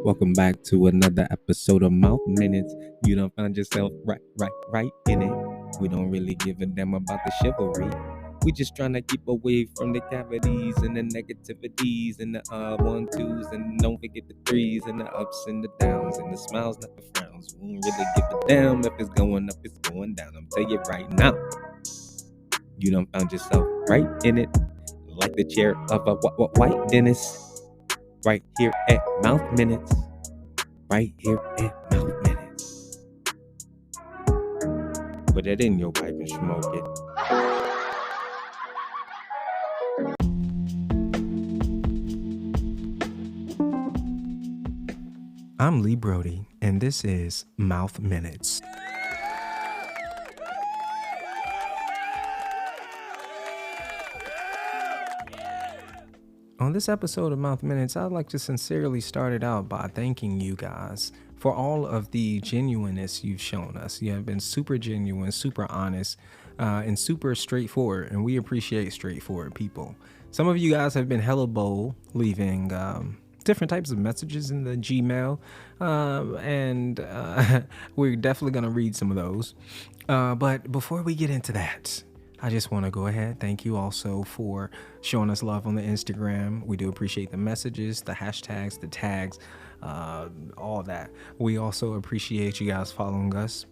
Welcome back to another episode of Mouth Minutes. You done found yourself right in it. We don't really give a damn about the chivalry. We just trying to keep away from the cavities and the negativities and the one, twos, and don't forget the threes and the ups and the downs and the smiles, not the frowns. We don't really give a damn if it's going up, it's going down. I'm telling you right now, you done found yourself right in it, like the chair of a white dentist. Right here at Mouth Minutes. Right here at Mouth Minutes. Put it in your pipe and smoke it. I'm Lee Brody, and this is Mouth Minutes. On this episode of Mouth Minutes, I'd like to sincerely start it out by thanking you guys for all of the genuineness you've shown us. You have been super genuine, super honest, and super straightforward, and we appreciate straightforward people. Some of you guys have been hella bold, leaving different types of messages in the Gmail, and we're definitely going to read some of those. But before we get into that, I just want to go ahead. Thank you also for showing us love on the Instagram. We do appreciate the messages, the hashtags, the tags, all that. We also appreciate you guys following us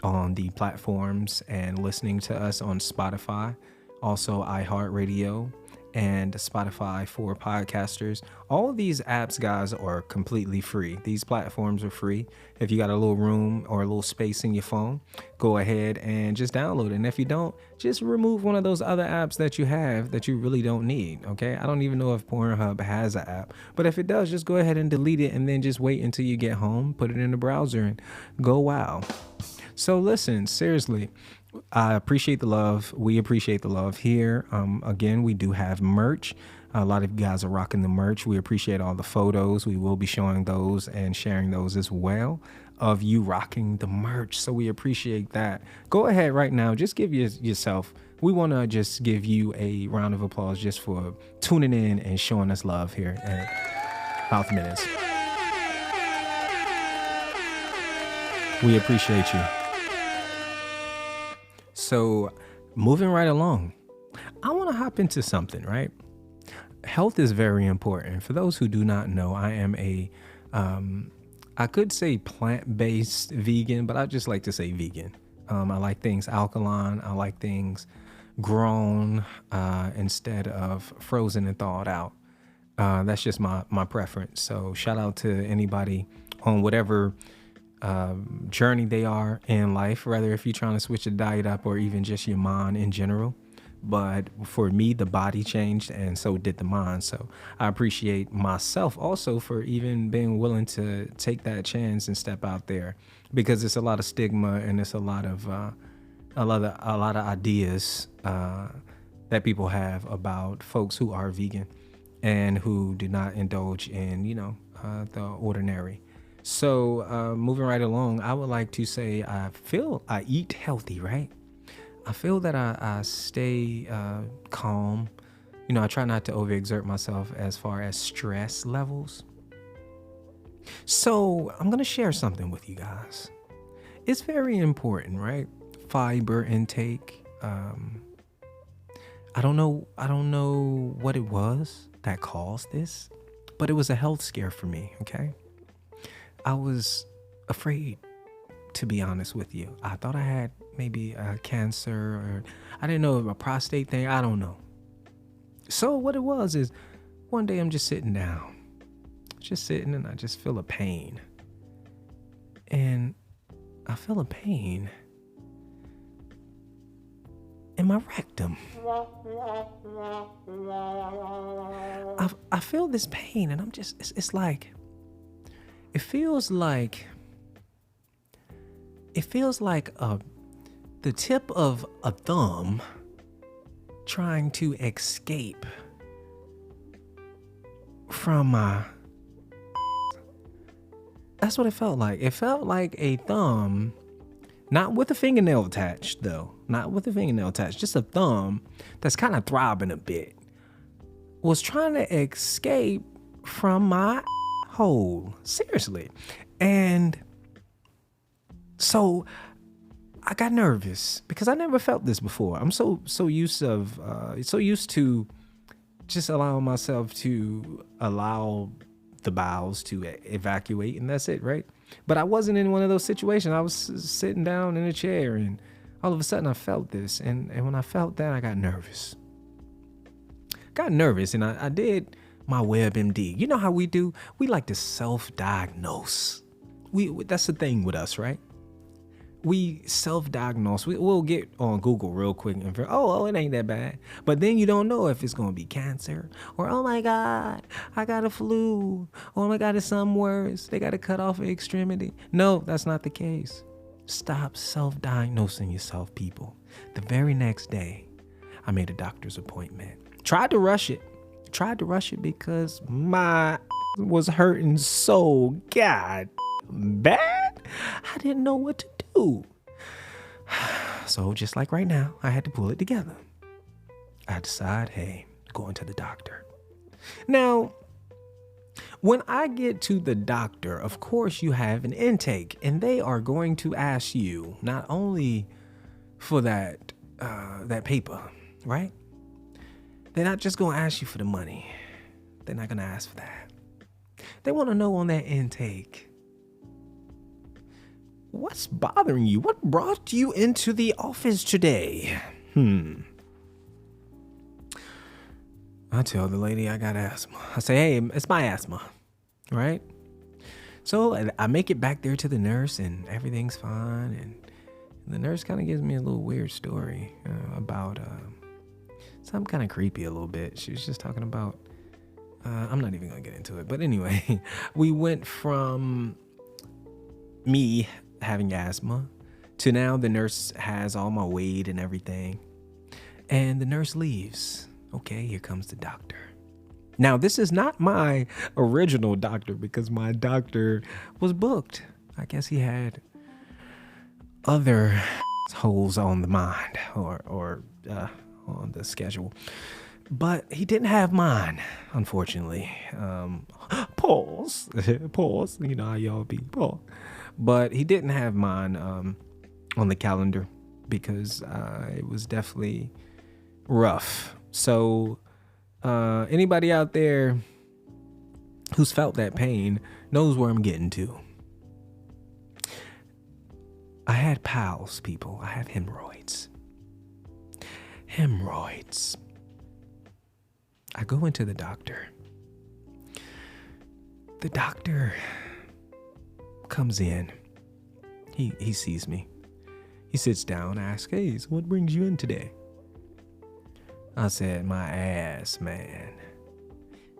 on the platforms and listening to us on Spotify, also iHeartRadio, and Spotify for podcasters. All of these apps, guys, are completely free. These platforms are free. If you got a little room or a little space in your phone, go ahead and just download it. And if you don't, just remove one of those other apps that you have that you really don't need, okay? I don't even know if Pornhub has an app, but if it does, just go ahead and delete it and then just wait until you get home, put it in the browser, and go wow. So listen, seriously, I appreciate the love. We appreciate the love here. Again, we do have merch. A lot of you guys are rocking the merch. We appreciate all the photos. We will be showing those and sharing those as well of you rocking the merch. So we appreciate that. Go ahead right now. Just give yourself. We want to just give you a round of applause just for tuning in and showing us love here at Mouth Minutes. We appreciate you. So moving right along, I want to hop into something, right? Health is very important. For those who do not know, I am I could say plant-based vegan, but I just like to say vegan. I like things alkaline. I like things grown instead of frozen and thawed out. That's just my preference. So shout out to anybody on whatever journey they are in life, whether if you're trying to switch your diet up or even just your mind in general. But for me, the body changed and so did the mind. So I appreciate myself also for even being willing to take that chance and step out there, because it's a lot of stigma and it's a lot of ideas that people have about folks who are vegan and who do not indulge in, the ordinary. So moving right along, I would like to say I eat healthy, right? I feel that I stay calm. I try not to overexert myself as far as stress levels. So I'm going to share something with you guys. It's very important, right? Fiber intake. I don't know what it was that caused this, but it was a health scare for me, okay? I was afraid, to be honest with you. I thought I had maybe cancer, or I didn't know, a prostate thing. I don't know. So what it was is one day I'm just sitting down, and I just feel a pain. And I feel a pain in my rectum. I feel this pain, and I'm just, it's like, it feels like the tip of a thumb trying to escape from my... That's what it felt like. It felt like a thumb, not with a fingernail attached though. Not with a fingernail attached. Just a thumb that's kind of throbbing a bit. Was trying to escape from my whole. Seriously. And so I got nervous because I never felt this before. I'm so used to just allowing myself to allow the bowels to evacuate, and that's it, right? But I wasn't in one of those situations. I was sitting down in a chair, and all of a sudden I felt this, and when I felt that, I got nervous. And I did my WebMD. You know how we do? We like to self-diagnose. That's the thing with us, right? We self-diagnose. We'll get on Google real quick and oh, it ain't that bad. But then you don't know if it's going to be cancer or, oh my God, I got a flu. Oh my God, it's something worse. They got to cut off an extremity. No, that's not the case. Stop self-diagnosing yourself, people. The very next day, I made a doctor's appointment. Tried to rush it because my was hurting so bad. I didn't know what to do. So just like right now, I had to pull it together. I decide, hey, going to the doctor. Now, when I get to the doctor, of course you have an intake, and they are going to ask you not only for that paper, right? They're not just going to ask you for the money. They're not going to ask for that. They want to know on that intake, what's bothering you? What brought you into the office today? I tell the lady I got asthma. I say, hey, it's my asthma, right? So I make it back there to the nurse, and everything's fine. And the nurse kind of gives me a little weird story about something kind of creepy a little bit. She was just talking about, I'm not even going to get into it. But anyway, we went from me having asthma to now the nurse has all my weight and everything. And the nurse leaves. Okay, here comes the doctor. Now, this is not my original doctor because my doctor was booked. I guess he had other holes on the mind or on the schedule. But he didn't have mine, unfortunately. Pause. You know how y'all be. Pause. But he didn't have mine on the calendar because it was definitely rough. So anybody out there who's felt that pain knows where I'm getting to. I had piles, people. I have hemorrhoids. I go into the doctor. The doctor comes in. He sees me. He sits down, asks, hey, so what brings you in today? I said, my ass, man.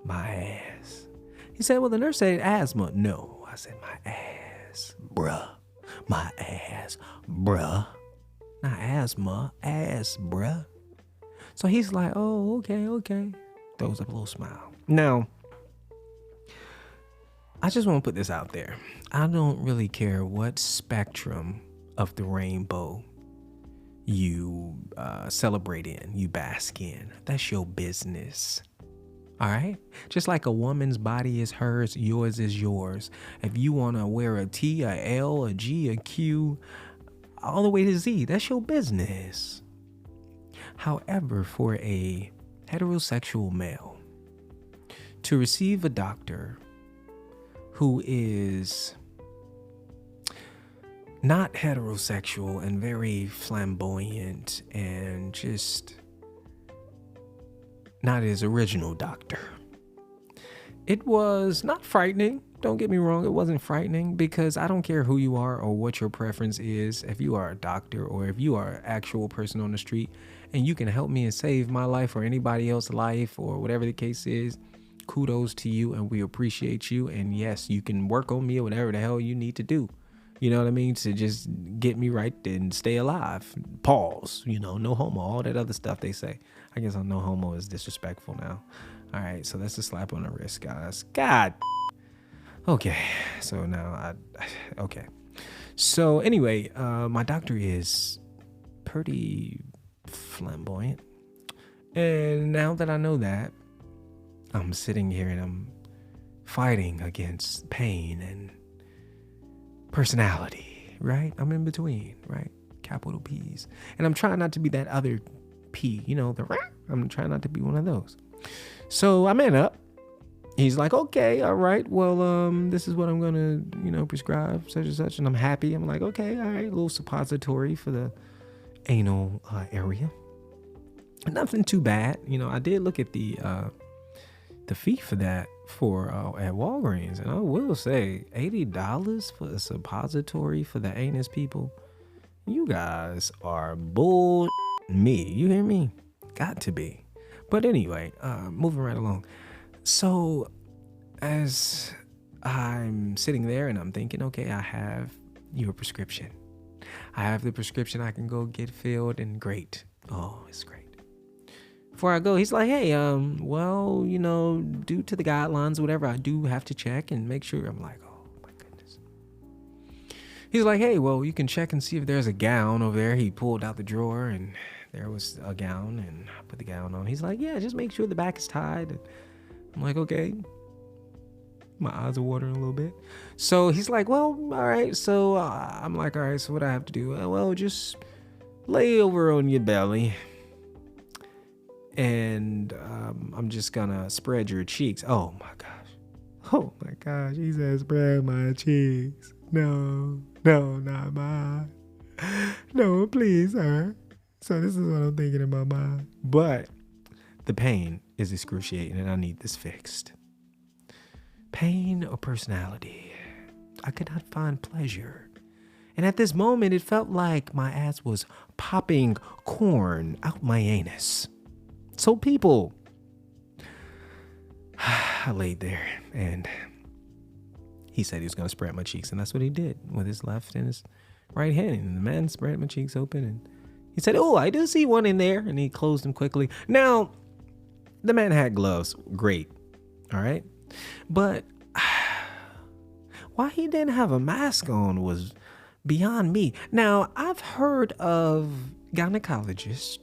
My ass. He said, well, the nurse said asthma. No, I said, my ass, bruh. My ass, bruh. Not asthma, ass, bruh. So he's like, oh, okay. Throws up a little smile. Now, I just want to put this out there. I don't really care what spectrum of the rainbow you celebrate in, you bask in. That's your business. All right? Just like a woman's body is hers, yours is yours. If you want to wear a T, a L, a G, a Q, all the way to Z, that's your business. However, for a heterosexual male to receive a doctor who is not heterosexual and very flamboyant and just not his original doctor, it was not frightening. Don't get me wrong, it wasn't frightening because I don't care who you are or what your preference is. If you are a doctor or if you are an actual person on the street and you can help me and save my life or anybody else's life or whatever the case is, kudos to you and we appreciate you. And yes, you can work on me or whatever the hell you need to do. You know what I mean? To just get me right and stay alive. Pause. You know, no homo, all that other stuff they say. I guess no homo is disrespectful now. All right, so that's a slap on the wrist, guys. God. Okay, so now okay. So anyway, my doctor is pretty flamboyant. And now that I know that, I'm sitting here and I'm fighting against pain and personality, right? I'm in between, right? Capital P's. And I'm trying not to be that other P, I'm trying not to be one of those. So I man up. He's like, okay, all right. Well, this is what I'm going to, prescribe, such and such. And I'm happy. I'm like, okay, all right. A little suppository for the anal area. Nothing too bad. I did look at the fee for that at Walgreens. And I will say $80 for a suppository for the anus people. You guys are bull me. You hear me? Got to be. But anyway, moving right along. So as I'm sitting there and I'm thinking, okay, I have your prescription. I have the prescription I can go get filled, and great. Oh, it's great. Before I go, he's like, hey, well, due to the guidelines or whatever, I do have to check and make sure. I'm like, oh my goodness. He's like, hey, well, you can check and see if there's a gown over there. He pulled out the drawer and there was a gown, and I put the gown on. He's like, yeah, just make sure the back is tied. I'm like, okay. My eyes are watering a little bit. So he's like, well, all right. So I'm like, all right, so what do I have to do? Well, just lay over on your belly. And I'm just going to spread your cheeks. Oh, my gosh. Oh, my gosh. He said, spread my cheeks. No, not mine. No, please, sir. So this is what I'm thinking in my mind. But the pain is excruciating and I need this fixed. Pain or personality? I could not find pleasure. And at this moment, it felt like my ass was popping corn out my anus. So people, I laid there and he said he was going to spread my cheeks. And that's what he did with his left and his right hand. And the man spread my cheeks open and he said, oh, I do see one in there. And he closed them quickly. Now, the man had gloves. Great. All right. But why he didn't have a mask on was beyond me. Now, I've heard of gynecologists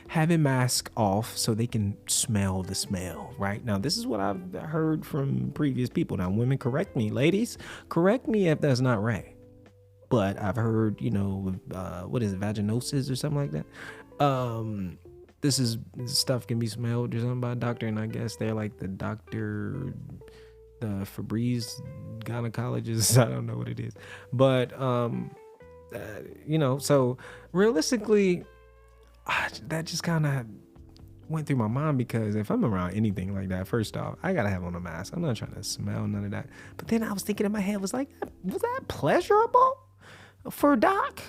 having masks off so they can smell the smell, right? Now, this is what I've heard from previous people. Now, women, correct me. Ladies, correct me if that's not right. But I've heard, what is it, vaginosis or something like that? This stuff can be smelled or something by a doctor, and I guess they're like the Febreze gynecologist. I don't know what it is. But, so realistically, that just kind of went through my mind, because if I'm around anything like that, first off, I gotta have on a mask. I'm not trying to smell none of that. But then I was thinking in my head, was that pleasurable for Doc?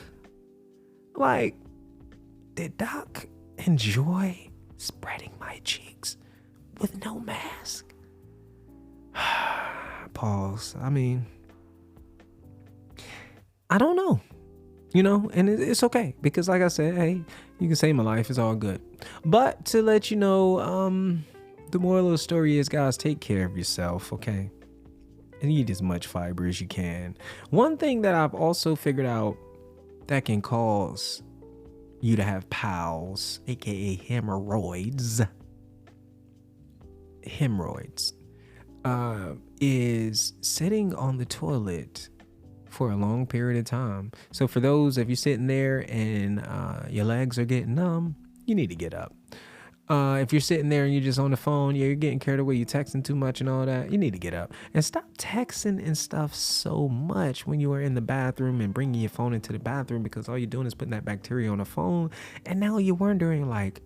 Like, did Doc enjoy spreading my cheeks with no mask? Pause. I mean, I don't know. And it's okay, because like I said, hey, you can save my life. It's all good. But to let you know, the moral of the story is, guys, take care of yourself, okay? And eat as much fiber as you can. One thing that I've also figured out that can cause you to have POWs, aka hemorrhoids, is sitting on the toilet for a long period of time. So for those, if you're sitting there and your legs are getting numb, you need to get up. If you're sitting there and you're just on the phone, you're getting carried away, you're texting too much and all that, you need to get up. And stop texting and stuff so much when you are in the bathroom and bringing your phone into the bathroom, because all you're doing is putting that bacteria on the phone. And now you're wondering, like,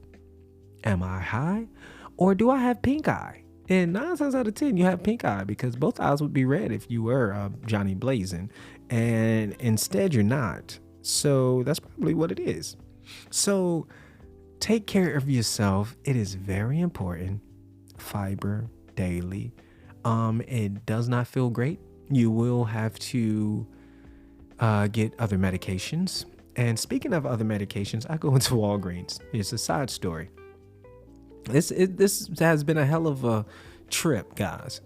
am I high? Or do I have pink eye? And 9 times out of 10, you have pink eye, because both eyes would be red if you were Johnny Blazing. And instead, you're not. So that's probably what it is. So take care of yourself. It is very important. Fiber daily. It does not feel great. You will have to get other medications. And speaking of other medications, I go into Walgreens. It's a side story. This has been a hell of a trip, guys.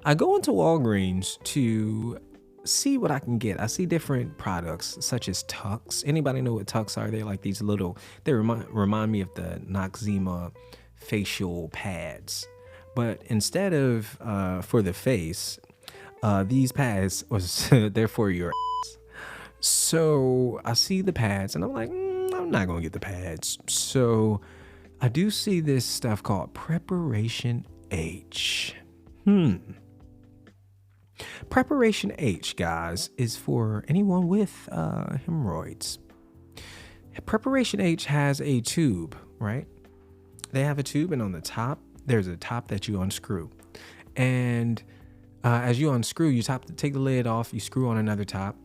I go into Walgreens to see what I can get. I see different products such as Tux. Anybody know what Tux are? They're like these little, they remind me of the Noxzema facial pads. But instead of for the face, these pads was they're for your ass. So I see the pads and I'm like, I'm not gonna get the pads. So I do see this stuff called Preparation H. Preparation H, guys, is for anyone with hemorrhoids. Preparation H has a tube, right? They have a tube, and on the top, there's a top that you unscrew. And as you unscrew, you take the lid off, you screw on another top,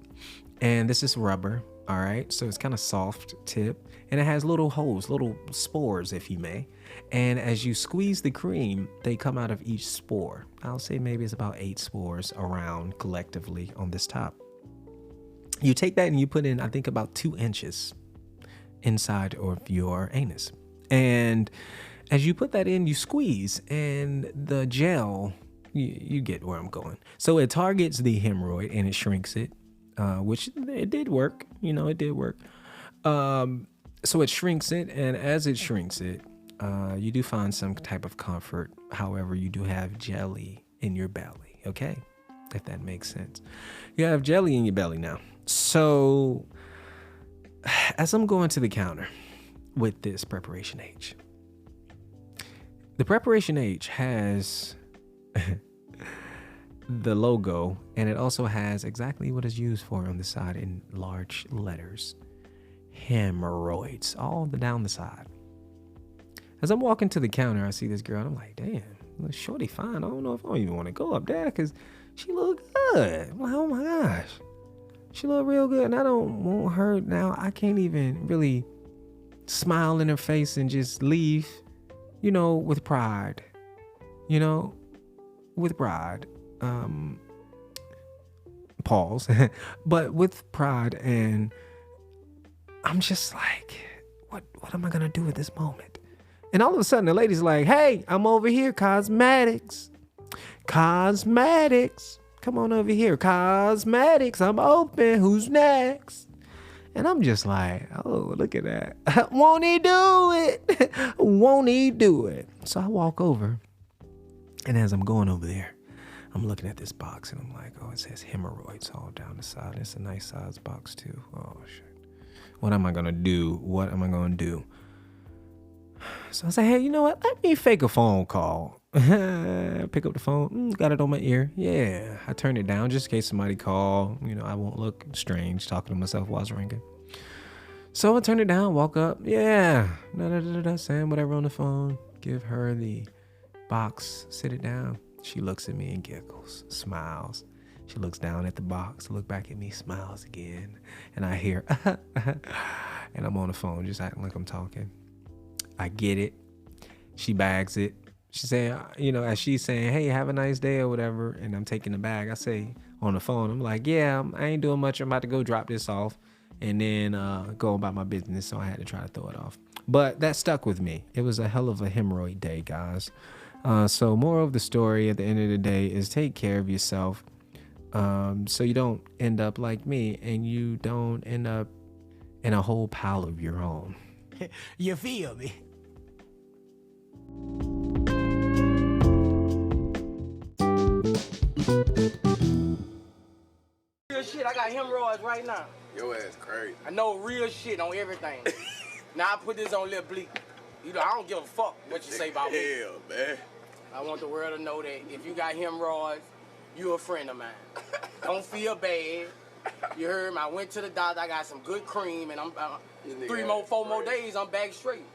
and this is rubber, all right? So it's kind of soft tip, and it has little holes, little spores, if you may. And as you squeeze the cream, they come out of each spore. I'll say maybe it's about 8 spores around collectively on this top. You take that and you put in, I think, about 2 inches inside of your anus. And as you put that in, you squeeze, and the gel, you get where I'm going. So it targets the hemorrhoid and it shrinks it, which it did work. It did work. So it shrinks it, and as it shrinks it, you do find some type of comfort. However, you do have jelly in your belly, okay? If that makes sense. You have jelly in your belly now. So as I'm going to the counter with this Preparation H, the Preparation H has the logo, and it also has exactly what it's used for on the side in large letters. Hemorrhoids, all down the side. As I'm walking to the counter, I see this girl, and I'm like, damn, shorty fine. I don't know if I even want to go up there because she look good. I'm like, oh my gosh. She look real good, and I don't want her now. I can't even really smile in her face and just leave, with pride. With pride. Pause. But with pride, and I'm just like, what am I going to do at this moment? And all of a sudden, the lady's like, hey, I'm over here, cosmetics. Cosmetics. Come on over here, cosmetics. I'm open. Who's next? And I'm just like, oh, look at that. Won't he do it? Won't he do it? So I walk over. And as I'm going over there, I'm looking at this box, and I'm like, oh, it says hemorrhoids all down the side. It's a nice size box, too. Oh, shit. What am I going to do? What am I going to do? So I say, hey, you know what? Let me fake a phone call. Pick up the phone. Got it on my ear. Yeah. I turned it down just in case somebody called. I won't look strange talking to myself while it's ringing. So I turned it down, walk up. Yeah. Saying whatever on the phone. Give her the box. Sit it down. She looks at me and giggles, smiles. She looks down at the box, look back at me, smiles again. And I hear, and I'm on the phone just acting like I'm talking. I get it. She bags it. She saying, as she's saying, hey, have a nice day or whatever. And I'm taking the bag. I say on the phone, I'm like, yeah, I ain't doing much. I'm about to go drop this off and then go about my business. So I had to try to throw it off. But that stuck with me. It was a hell of a hemorrhoid day, guys. So moral of the story at the end of the day is take care of yourself. So you don't end up like me and you don't end up in a whole pile of your own. You feel me? Real shit, I got hemorrhoids right now. Your ass crazy. I know real shit on everything. Now I put this on Lil Bleak. I don't give a fuck what you say about me. Hell, man. I want the world to know that if you got hemorrhoids, you a friend of mine. Don't feel bad. You heard me? I went to the doctor. I got some good cream, and I'm 4 more days, I'm back straight.